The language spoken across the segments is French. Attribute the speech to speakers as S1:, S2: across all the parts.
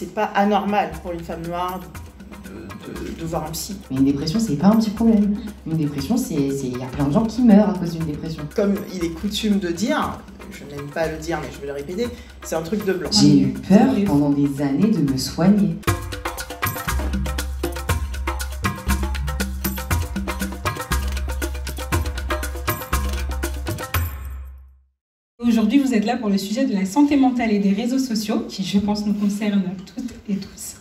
S1: C'est pas anormal pour une femme noire de voir un psy.
S2: Mais une dépression, c'est pas un petit problème. Une dépression, il y a plein de gens qui meurent à cause d'une dépression.
S1: Comme il est coutume de dire, je n'aime pas le dire mais je vais le répéter, c'est un truc de blanc.
S2: J'ai eu peur pendant des années de me soigner.
S3: Aujourd'hui, vous êtes là pour le sujet de la santé mentale et des réseaux sociaux, qui, je pense, nous concerne toutes et tous.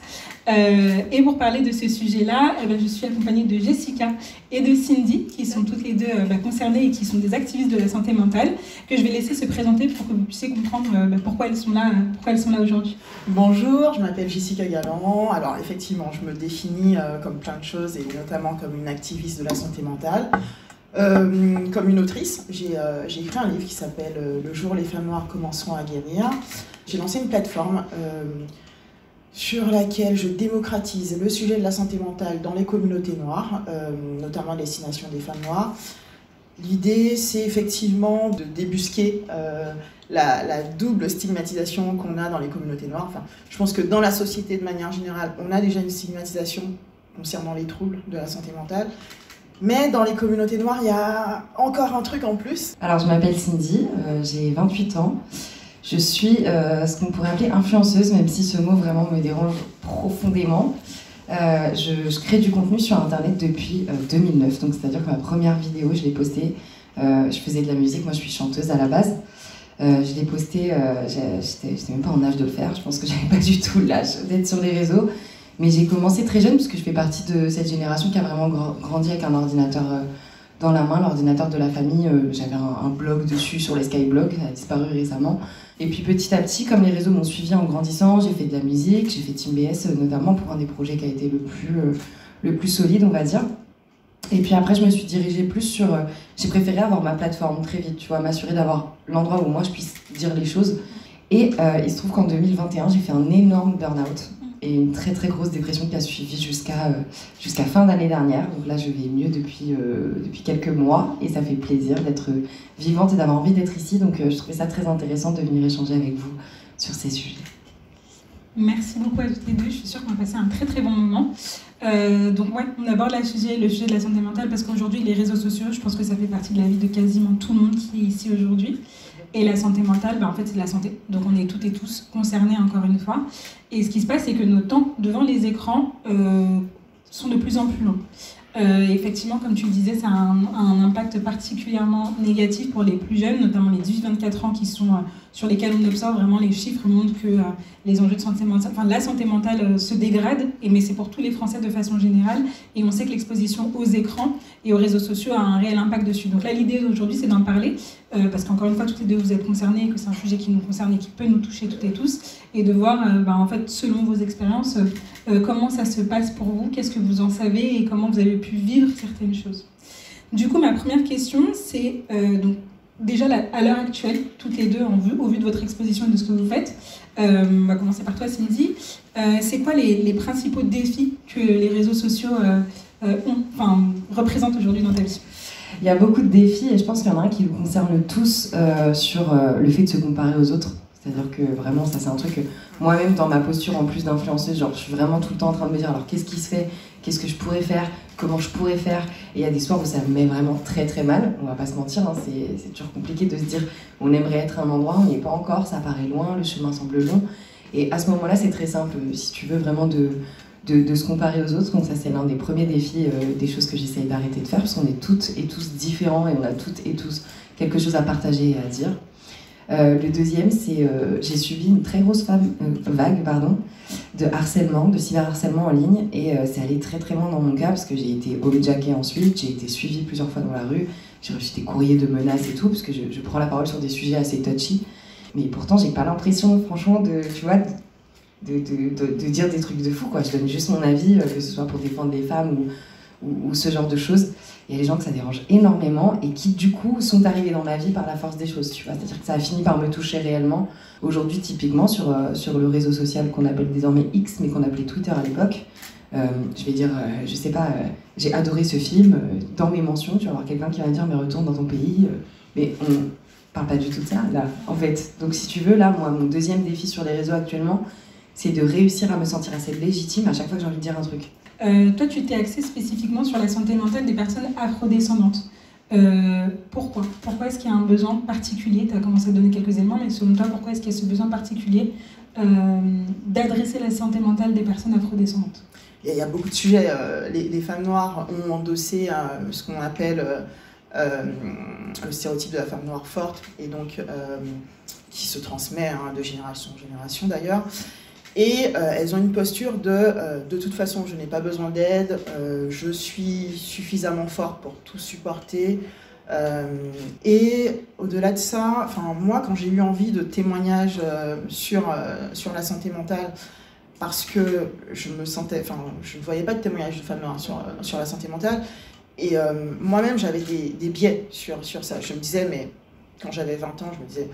S3: Et pour parler de ce sujet-là, je suis accompagnée de Jessica et de Cindy, qui sont toutes les deux concernées et qui sont des activistes de la santé mentale, que je vais laisser se présenter pour que vous puissiez comprendre pourquoi elles sont là aujourd'hui.
S1: Bonjour, je m'appelle Jessica Galland. Alors effectivement, je me définis comme plein de choses, et notamment comme une activiste de la santé mentale. Comme une autrice, j'ai écrit un livre qui s'appelle « Le jour où les femmes noires commenceront à guérir ». J'ai lancé une plateforme sur laquelle je démocratise le sujet de la santé mentale dans les communautés noires, notamment à destination des femmes noires. L'idée, c'est effectivement de débusquer la double stigmatisation qu'on a dans les communautés noires. Enfin, je pense que dans la société, de manière générale, on a déjà une stigmatisation concernant les troubles de la santé mentale. Mais dans les communautés noires, il y a encore un truc en plus.
S2: Alors, je m'appelle Cindy, j'ai 28 ans. Je suis ce qu'on pourrait appeler influenceuse, même si ce mot vraiment me dérange profondément. Je crée du contenu sur Internet depuis 2009. Donc, c'est-à-dire que ma première vidéo, je l'ai postée. Je faisais de la musique, moi je suis chanteuse à la base. Je l'ai postée, j'étais même pas en âge de le faire. Je pense que j'avais pas du tout l'âge d'être sur les réseaux. Mais j'ai commencé très jeune, parce que je fais partie de cette génération qui a vraiment grandi avec un ordinateur dans la main, l'ordinateur de la famille. J'avais un blog dessus sur les Skyblog, ça a disparu récemment. Et puis petit à petit, comme les réseaux m'ont suivi en grandissant, j'ai fait de la musique, j'ai fait Team BS notamment pour un des projets qui a été le plus solide, on va dire. Et puis après, je me suis dirigée plus sur... j'ai préféré avoir ma plateforme très vite, tu vois, m'assurer d'avoir l'endroit où moi je puisse dire les choses. Et il se trouve qu'en 2021, j'ai fait un énorme burn-out. Et une très très grosse dépression qui a suivi jusqu'à fin d'année dernière. Donc là, je vais mieux depuis quelques mois et ça fait plaisir d'être vivante et d'avoir envie d'être ici. Donc je trouvais ça très intéressant de venir échanger avec vous sur ces sujets.
S3: Merci beaucoup à toutes les deux, je suis sûre qu'on va passer un très très bon moment. Donc ouais, on aborde le sujet de la santé mentale parce qu'aujourd'hui, les réseaux sociaux, je pense que ça fait partie de la vie de quasiment tout le monde qui est ici aujourd'hui. Et la santé mentale, en fait, c'est de la santé. Donc on est toutes et tous concernés, encore une fois. Et ce qui se passe, c'est que nos temps devant les écrans sont de plus en plus longs. Effectivement, comme tu le disais, ça a un impact particulièrement négatif pour les plus jeunes, notamment les 18-24 ans qui sont, sur lesquels on observe vraiment les chiffres montrent que les enjeux de santé mentale, enfin la santé mentale se dégrade, mais c'est pour tous les Français de façon générale. Et on sait que l'exposition aux écrans et aux réseaux sociaux a un réel impact dessus. Donc là, l'idée aujourd'hui, c'est d'en parler, parce qu'encore une fois, toutes les deux, vous êtes concernés, que c'est un sujet qui nous concerne et qui peut nous toucher toutes et tous, et de voir, en fait, selon vos expériences, comment ça se passe pour vous, qu'est-ce que vous en savez et comment vous avez pu vivre certaines choses. Du coup, ma première question, c'est donc déjà à l'heure actuelle, toutes les deux, au vu de votre exposition et de ce que vous faites, on va commencer par toi, Cindy. C'est quoi les principaux défis que les réseaux sociaux représentent aujourd'hui dans ta vie ?
S2: Il y a beaucoup de défis et je pense qu'il y en a un qui nous concerne tous sur le fait de se comparer aux autres. C'est-à-dire que vraiment, ça c'est un truc que moi-même dans ma posture en plus d'influenceuse, genre je suis vraiment tout le temps en train de me dire alors qu'est-ce qui se fait, qu'est-ce que je pourrais faire, comment je pourrais faire. Et il y a des soirs où ça me met vraiment très très mal, on va pas se mentir, hein, c'est toujours compliqué de se dire on aimerait être à un endroit, on n'y est pas encore, ça paraît loin, le chemin semble long. Et à ce moment-là, c'est très simple, si tu veux vraiment de se comparer aux autres, donc ça c'est l'un des premiers défis, des choses que j'essaye d'arrêter de faire, parce qu'on est toutes et tous différents et on a toutes et tous quelque chose à partager et à dire. Le deuxième, c'est j'ai subi une très grosse vague de harcèlement, de cyberharcèlement en ligne et c'est allé très très loin dans mon cas parce que j'ai été homejackée ensuite, j'ai été suivie plusieurs fois dans la rue, j'ai reçu des courriers de menaces et tout parce que je prends la parole sur des sujets assez touchy, mais pourtant j'ai pas l'impression franchement de dire des trucs de fou quoi. Je donne juste mon avis, que ce soit pour défendre les femmes ou ce genre de choses. Il y a des gens que ça dérange énormément et qui du coup sont arrivés dans ma vie par la force des choses, tu vois. C'est-à-dire que ça a fini par me toucher réellement. Aujourd'hui, typiquement, sur le réseau social qu'on appelle désormais X, mais qu'on appelait Twitter à l'époque, je vais dire, je sais pas, j'ai adoré ce film. Dans mes mentions, tu vas avoir quelqu'un qui va dire mais retourne dans ton pays. Mais on parle pas du tout de ça, là, en fait. Donc si tu veux, là, moi, mon deuxième défi sur les réseaux actuellement, c'est de réussir à me sentir assez légitime à chaque fois que j'ai envie de dire un truc.
S3: Toi, tu t'es axée spécifiquement sur la santé mentale des personnes afrodescendantes. Pourquoi est-ce qu'il y a un besoin particulier? Tu as commencé à donner quelques éléments, mais selon toi, pourquoi est-ce qu'il y a ce besoin particulier d'adresser la santé mentale des personnes afrodescendantes?
S1: Il y a beaucoup de sujets. Les femmes noires ont endossé ce qu'on appelle le stéréotype de la femme noire forte, et donc qui se transmet de génération en génération d'ailleurs. Et elles ont une posture de toute façon, je n'ai pas besoin d'aide, je suis suffisamment forte pour tout supporter. Et au-delà de ça, moi, quand j'ai eu envie de témoignages sur la santé mentale, parce que je me sentais, je ne voyais pas de témoignages de femmes noires sur la santé mentale, et moi-même j'avais des biais sur ça. Je me disais, mais quand j'avais 20 ans, je me disais,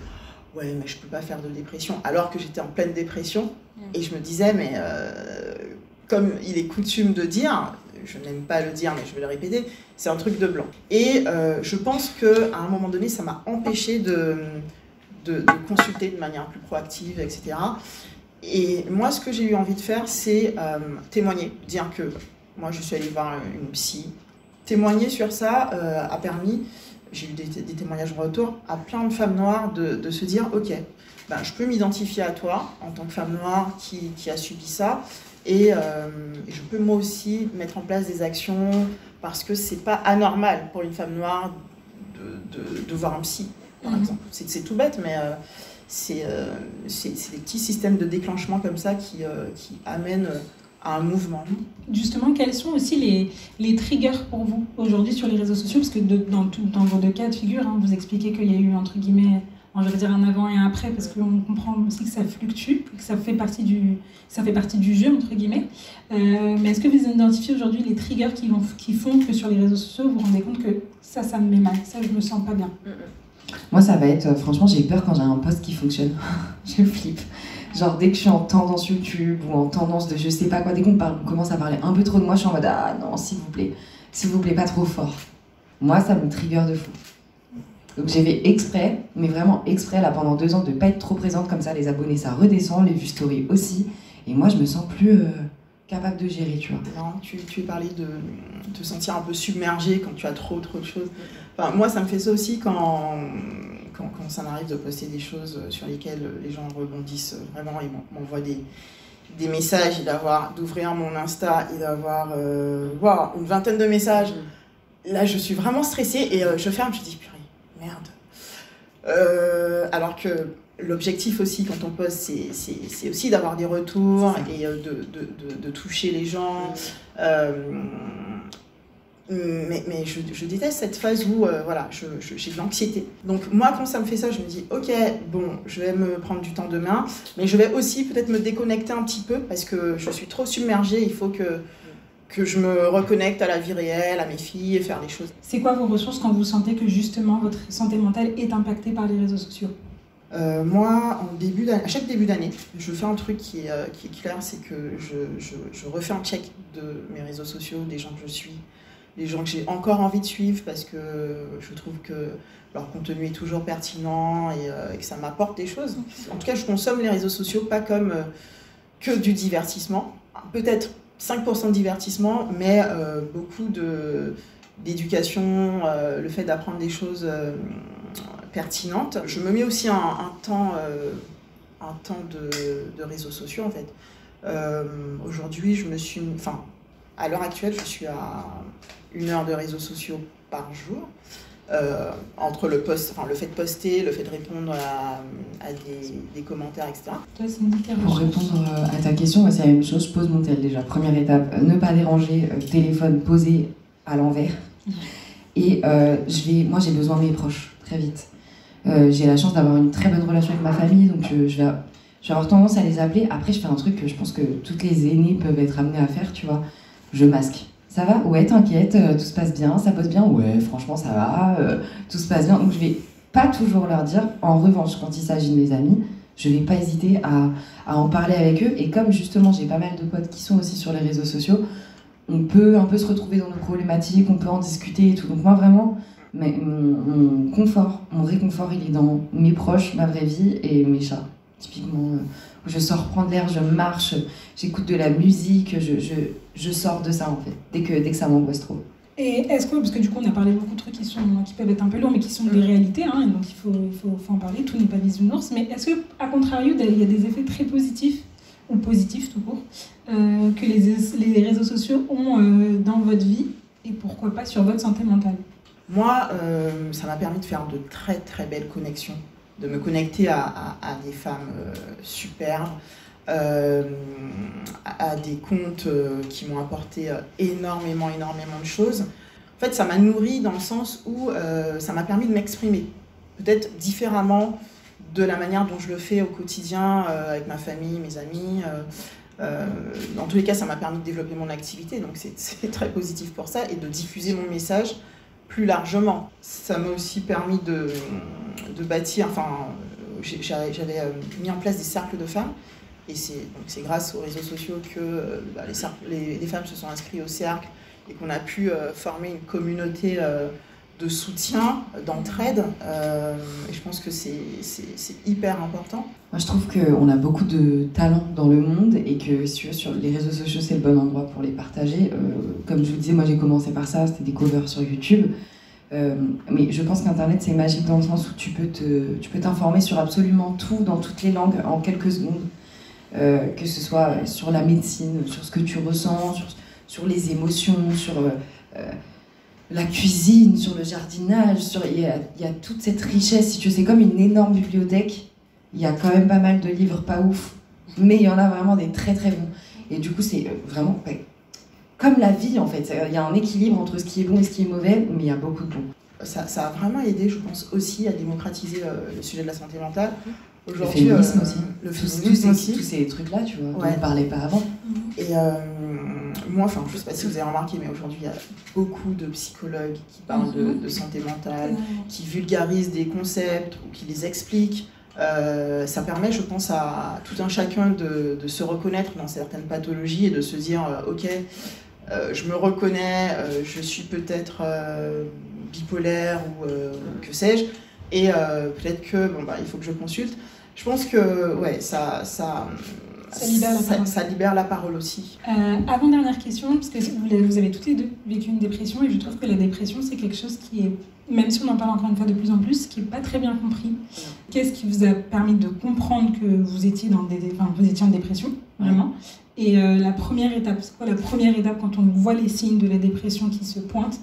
S1: ouais, mais je peux pas faire de dépression, alors que j'étais en pleine dépression. Et je me disais, mais comme il est coutume de dire, je n'aime pas le dire, mais je vais le répéter, c'est un truc de blanc. Et je pense qu'à un moment donné, ça m'a empêché de consulter de manière plus proactive, etc. Et moi, ce que j'ai eu envie de faire, c'est témoigner, dire que moi, je suis allée voir une psy. Témoigner sur ça a permis, j'ai eu des témoignages en retour, à plein de femmes noires de se dire, ok, je peux m'identifier à toi en tant que femme noire qui a subi ça, et je peux moi aussi mettre en place des actions, parce que c'est pas anormal pour une femme noire de voir un psy, par exemple. C'est tout bête, mais c'est des petits systèmes de déclenchement comme ça qui amènent à un mouvement.
S3: Justement, quels sont aussi les triggers pour vous aujourd'hui sur les réseaux sociaux? Parce que dans vos deux cas de figure, vous expliquez qu'il y a eu, entre guillemets, je vais dire un avant et un après, parce qu'on comprend aussi que ça fluctue, que ça fait partie du jeu, entre guillemets. Mais est-ce que vous identifiez aujourd'hui les triggers qui font que sur les réseaux sociaux, vous vous rendez compte que ça me met mal, ça, je me sens pas bien?
S2: Moi, ça va être, franchement, j'ai peur quand j'ai un post qui fonctionne. Je flippe. Genre, dès que je suis en tendance YouTube ou en tendance de je sais pas quoi, dès qu'on commence à parler un peu trop de moi, je suis en mode ah non, s'il vous plaît, pas trop fort. Moi, ça me trigger de fou. Donc j'ai fait exprès, mais vraiment exprès, là, pendant 2 ans, de pas être trop présente, comme ça, les abonnés, ça redescend, les vues story aussi. Et moi, je me sens plus capable de gérer, tu vois.
S1: Non, tu parlais de te sentir un peu submergé quand tu as trop de choses. Moi, ça me fait ça aussi quand ça m'arrive de poster des choses sur lesquelles les gens rebondissent vraiment, ils m'envoient des messages, d'ouvrir mon Insta et d'avoir une 20aine de messages. Là, je suis vraiment stressée et je ferme, je dis purée, merde. Alors que l'objectif aussi quand on poste, c'est aussi d'avoir des retours et de toucher les gens. Mais je déteste cette phase où j'ai de l'anxiété. Donc moi, quand ça me fait ça, je me dis ok, bon, je vais me prendre du temps demain, mais je vais aussi peut-être me déconnecter un petit peu parce que je suis trop submergée. Il faut que je me reconnecte à la vie réelle, à mes filles et faire des choses.
S3: C'est quoi vos ressources quand vous sentez que justement votre santé mentale est impactée par les réseaux sociaux?
S1: Moi, à chaque début d'année, je fais un truc qui est clair, c'est que je refais un check de mes réseaux sociaux, des gens que je suis, des gens que j'ai encore envie de suivre parce que je trouve que leur contenu est toujours pertinent et que ça m'apporte des choses. En tout cas, je consomme les réseaux sociaux pas comme que du divertissement, peut-être 5% de divertissement, mais beaucoup d'éducation, le fait d'apprendre des choses pertinentes. Je me mets aussi un temps de réseaux sociaux en fait. Aujourd'hui, à l'heure actuelle, je suis à 1 heure de réseaux sociaux par jour. Entre le fait de poster, le fait de répondre à des commentaires, etc.
S2: Pour répondre à ta question, c'est la même chose, je pose mon tel déjà. Première étape, ne pas déranger, téléphone posé à l'envers. Et moi j'ai besoin de mes proches, très vite. J'ai la chance d'avoir une très bonne relation avec ma famille, donc je vais avoir tendance à les appeler. Après, je fais un truc que je pense que toutes les aînées peuvent être amenées à faire, tu vois. Je masque. Ça va? Ouais, t'inquiète, tout se passe bien, ça pose bien? Ouais, franchement, ça va, tout se passe bien. Donc, je vais pas toujours leur dire. En revanche, quand il s'agit de mes amis, je vais pas hésiter à en parler avec eux. Et comme justement, j'ai pas mal de potes qui sont aussi sur les réseaux sociaux, on peut un peu se retrouver dans nos problématiques, on peut en discuter et tout. Donc, moi, vraiment, mon confort, mon réconfort, il est dans mes proches, ma vraie vie et mes chats. Typiquement, je sors prendre l'air, je marche, j'écoute de la musique, je sors de ça en fait, dès que ça m'angoisse trop.
S3: Et est-ce que, parce que du coup on a parlé beaucoup de trucs qui peuvent être un peu lourds, mais qui sont des réalités, hein, donc il faut en parler, tout n'est pas bisounours, mais est-ce que, à contrario, il y a des effets très positifs, ou positifs tout court, que les réseaux sociaux ont dans votre vie, et pourquoi pas sur votre santé mentale?
S1: Moi, ça m'a permis de faire de très très belles connexions, de me connecter à des femmes superbes, à des comptes qui m'ont apporté énormément de choses. En fait, ça m'a nourri dans le sens où ça m'a permis de m'exprimer, peut-être différemment de la manière dont je le fais au quotidien avec ma famille, mes amis. Dans tous les cas, ça m'a permis de développer mon activité, donc c'est très positif pour ça, et de diffuser mon message plus largement. Ça m'a aussi permis de bâtir, j'avais mis en place des cercles de femmes, et c'est grâce aux réseaux sociaux que les femmes se sont inscrites au cercle et qu'on a pu former une communauté de soutien, d'entraide. Et je pense que c'est hyper important.
S2: Moi, je trouve qu'on a beaucoup de talents dans le monde et que sur les réseaux sociaux, c'est le bon endroit pour les partager. Comme je vous disais, moi j'ai commencé par ça, c'était des covers sur YouTube. Mais je pense qu'Internet, c'est magique dans le sens où tu peux t'informer sur absolument tout, dans toutes les langues, en quelques secondes. Que ce soit sur la médecine, sur ce que tu ressens, sur les émotions, sur la cuisine, sur le jardinage, il y a toute cette richesse, si tu veux, c'est comme une énorme bibliothèque. Il y a quand même pas mal de livres pas ouf, mais il y en a vraiment des très très bons. Et du coup, c'est vraiment comme la vie en fait. Il y a un équilibre entre ce qui est bon et ce qui est mauvais, mais il y a beaucoup de bon.
S1: Ça a vraiment aidé, je pense, aussi à démocratiser le sujet de la santé mentale.
S2: Le féminisme aussi.
S1: Le féminisme aussi.
S2: Tous ces trucs-là, tu vois, dont
S1: ouais.
S2: on ne parlait pas avant.
S1: Et moi, je ne sais pas si vous avez remarqué, mais aujourd'hui, il y a beaucoup de psychologues qui parlent de santé mentale, qui vulgarisent des concepts ou qui les expliquent. Ça permet, je pense, à tout un chacun de se reconnaître dans certaines pathologies et de se dire ok, je me reconnais, je suis peut-être bipolaire ou que sais-je, et peut-être que il faut que je consulte. Je pense que ouais, ça libère la parole aussi.
S3: Avant-dernière question, parce que vous avez toutes les deux vécu une dépression, et je trouve que la dépression, c'est quelque chose qui est, même si on en parle encore une fois de plus en plus, qui n'est pas très bien compris. Qu'est-ce qui vous a permis de comprendre que vous étiez vous étiez en dépression, vraiment? Et la première étape, c'est quoi la première étape quand on voit les signes de la dépression qui se pointent?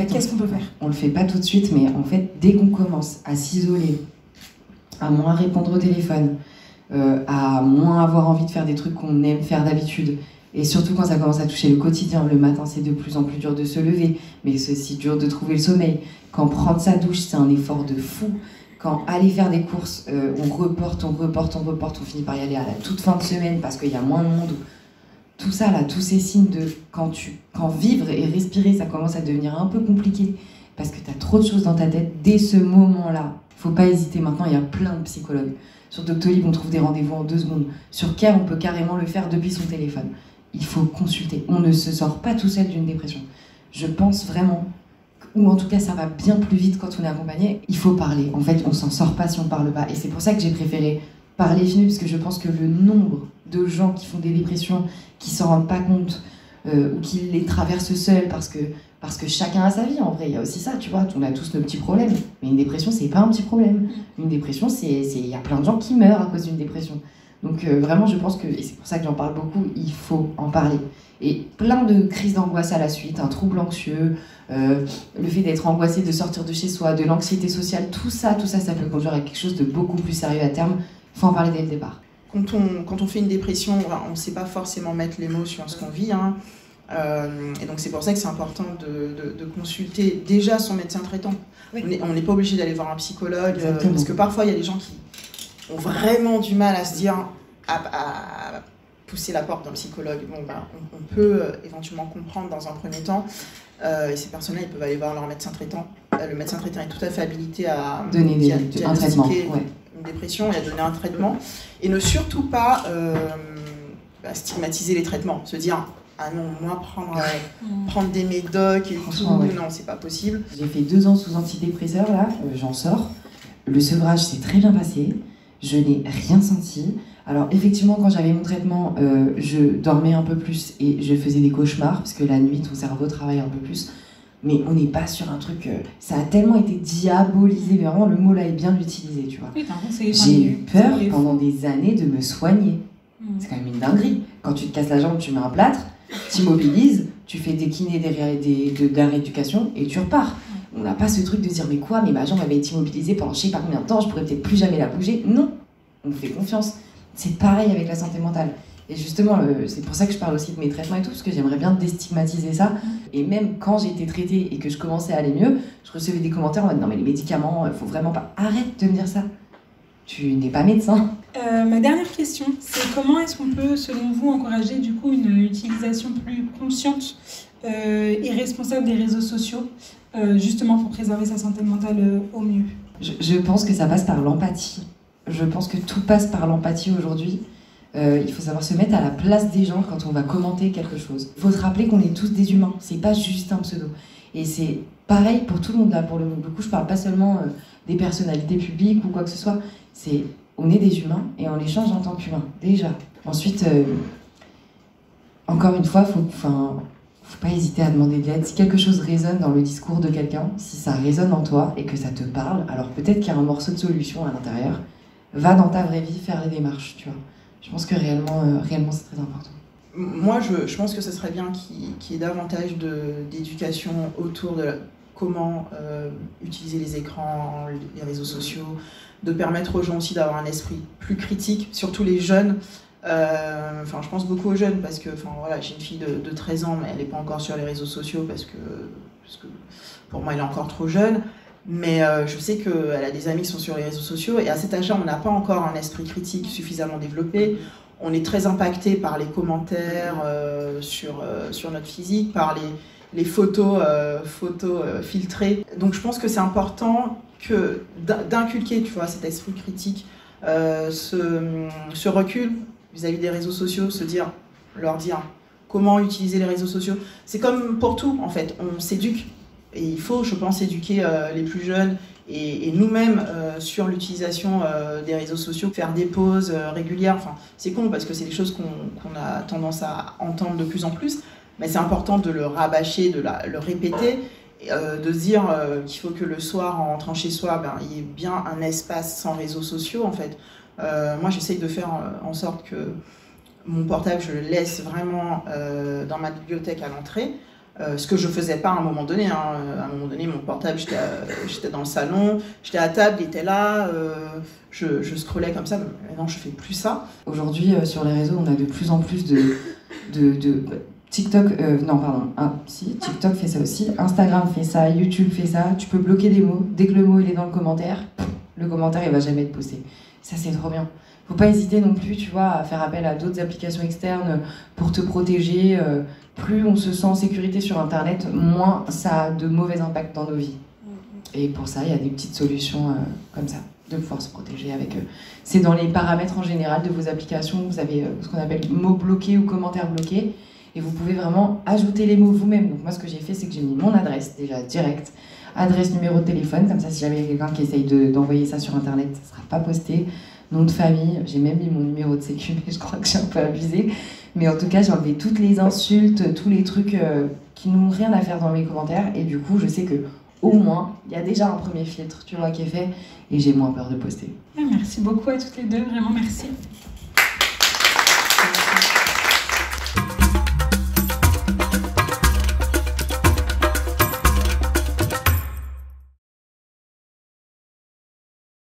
S3: Qu'est-ce qu'on peut faire?
S2: On le fait pas tout de suite, mais en fait, dès qu'on commence à s'isoler, à moins répondre au téléphone, à moins avoir envie de faire des trucs qu'on aime faire d'habitude, et surtout quand ça commence à toucher le quotidien, le matin c'est de plus en plus dur de se lever, mais c'est aussi dur de trouver le sommeil. Quand prendre sa douche c'est un effort de fou, quand aller faire des courses, on reporte, on finit par y aller à la toute fin de semaine parce qu'il y a moins de monde. Tout ça là, tous ces signes de quand vivre et respirer ça commence à devenir un peu compliqué parce que tu as trop de choses dans ta tête, dès ce moment-là, faut pas hésiter. Maintenant il y a plein de psychologues. Sur Doctolib on trouve des rendez-vous en 2 secondes. Sur Care on peut carrément le faire depuis son téléphone. Il faut consulter. On ne se sort pas tout seul d'une dépression. Je pense vraiment, ou en tout cas ça va bien plus vite quand on est accompagné. Il faut parler. En fait on s'en sort pas si on parle pas. Et c'est pour ça que j'ai préféré parler fini, parce que je pense que le nombre de gens qui font des dépressions, qui s'en rendent pas compte, ou qui les traversent seuls parce que chacun a sa vie, en vrai, il y a aussi ça, tu vois, on a tous nos petits problèmes, mais une dépression, c'est pas un petit problème. Une dépression, il y a plein de gens qui meurent à cause d'une dépression. Donc vraiment, je pense que, et c'est pour ça que j'en parle beaucoup, il faut en parler. Et plein de crises d'angoisse à la suite, un trouble anxieux, le fait d'être angoissé, de sortir de chez soi, de l'anxiété sociale, tout ça, ça peut conduire à quelque chose de beaucoup plus sérieux à terme. Il faut en parler dès le départ.
S1: Quand on fait une dépression, on ne sait pas forcément mettre les mots sur ce qu'on vit, hein. Et donc c'est pour ça que c'est important de consulter déjà son médecin traitant. Oui. On n'est pas obligé d'aller voir un psychologue, parce que parfois il y a des gens qui ont vraiment du mal à se dire, à pousser la porte d'un psychologue. On peut éventuellement comprendre dans un premier temps, et ces personnes-là ils peuvent aller voir leur médecin traitant. Le médecin traitant est tout à fait habilité à
S2: donner un traitement.
S1: Une dépression et à donner un traitement, et ne surtout pas stigmatiser les traitements, se dire ah non, moi prendre des médocs et tout, non, c'est pas possible.
S2: J'ai fait 2 ans sous antidépresseurs, là, j'en sors. Le sevrage s'est très bien passé, je n'ai rien senti. Alors effectivement, quand j'avais mon traitement, je dormais un peu plus et je faisais des cauchemars, parce que la nuit, ton cerveau travaille un peu plus. Mais on n'est pas sur un truc... ça a tellement été diabolisé, mais vraiment le mot là est bien utilisé, tu vois.
S3: Oui,
S2: j'ai eu peur pendant des années de me soigner. C'est quand même une dinguerie. Quand tu te casses la jambe, tu mets un plâtre, t'immobilises, tu fais des kinés, de la rééducation et tu repars. On n'a pas ce truc de dire mais quoi, mais ma jambe avait été immobilisée pendant je sais pas combien de temps, je pourrais peut-être plus jamais la bouger. Non, on fait confiance. C'est pareil avec la santé mentale. Et justement, c'est pour ça que je parle aussi de mes traitements et tout, parce que j'aimerais bien déstigmatiser ça. Et même quand j'ai été traitée et que je commençais à aller mieux, je recevais des commentaires en mode non mais les médicaments, faut vraiment pas. Arrête de me dire ça. Tu n'es pas médecin.
S3: Ma dernière question, c'est comment est-ce qu'on peut, selon vous, encourager du coup une utilisation plus consciente et responsable des réseaux sociaux, justement pour préserver sa santé mentale au mieux?
S2: Je pense que ça passe par l'empathie. Je pense que tout passe par l'empathie aujourd'hui. Il faut savoir se mettre à la place des gens quand on va commenter quelque chose. Il faut se rappeler qu'on est tous des humains, c'est pas juste un pseudo. Et c'est pareil pour tout le monde là, pour le coup je parle pas seulement des personnalités publiques ou quoi que ce soit, on est des humains et on les change en tant qu'humains, déjà. Ensuite, encore une fois, faut pas hésiter à demander de l'aide. Si quelque chose résonne dans le discours de quelqu'un, si ça résonne en toi et que ça te parle, alors peut-être qu'il y a un morceau de solution à l'intérieur, va dans ta vraie vie faire les démarches, tu vois. Je pense que réellement c'est très important.
S1: Moi, je pense que ce serait bien qu'il y ait davantage d'éducation autour de comment utiliser les écrans, les réseaux sociaux, de permettre aux gens aussi d'avoir un esprit plus critique, surtout les jeunes. Je pense beaucoup aux jeunes parce que voilà, j'ai une fille de 13 ans, mais elle n'est pas encore sur les réseaux sociaux parce que pour moi, elle est encore trop jeune. Mais je sais qu'elle a des amis qui sont sur les réseaux sociaux et à cet âge-là, on n'a pas encore un esprit critique suffisamment développé. On est très impacté par les commentaires sur notre physique, par les photos filtrées. Donc je pense que c'est important d'inculquer, tu vois, cet esprit critique, ce recul vis-à-vis des réseaux sociaux, leur dire comment utiliser les réseaux sociaux. C'est comme pour tout, en fait, on s'éduque. Et il faut, je pense, éduquer les plus jeunes et nous-mêmes sur l'utilisation des réseaux sociaux, faire des pauses régulières. C'est con parce que c'est des choses qu'on a tendance à entendre de plus en plus, mais c'est important de le rabâcher, de le répéter, de se dire qu'il faut que le soir, en rentrant chez soi, il y ait bien un espace sans réseaux sociaux, en fait. Moi, j'essaye de faire en sorte que mon portable, je le laisse vraiment dans ma bibliothèque à l'entrée. Ce que je faisais pas à un moment donné. À un moment donné, mon portable, j'étais dans le salon, j'étais à table, il était là, je scrollais comme ça. Mais non, je fais plus ça.
S2: Aujourd'hui, sur les réseaux, on a de plus en plus de TikTok, TikTok fait ça aussi, Instagram fait ça, YouTube fait ça. Tu peux bloquer des mots. Dès que le mot il est dans le commentaire il va jamais être posté. Ça, c'est trop bien. Faut pas hésiter non plus, tu vois, à faire appel à d'autres applications externes pour te protéger. Plus on se sent en sécurité sur Internet, moins ça a de mauvais impacts dans nos vies. Et pour ça, il y a des petites solutions comme ça, de pouvoir se protéger avec eux. C'est dans les paramètres en général de vos applications, vous avez ce qu'on appelle mots bloqués ou commentaires bloqués, et vous pouvez vraiment ajouter les mots vous-même. Donc moi, ce que j'ai fait, c'est que j'ai mis mon adresse, déjà direct, adresse, numéro de téléphone, comme ça, si jamais il y a quelqu'un qui essaye d'envoyer ça sur Internet, ça ne sera pas posté. Nom de famille, j'ai même mis mon numéro de sécu, mais je crois que j'ai un peu abusé. Mais en tout cas, j'ai enlevé toutes les insultes, tous les trucs qui n'ont rien à faire dans mes commentaires. Et du coup, je sais que au moins, il y a déjà un premier filtre, tu vois, qui est fait. Et j'ai moins peur de poster.
S3: Merci beaucoup à toutes les deux, vraiment merci.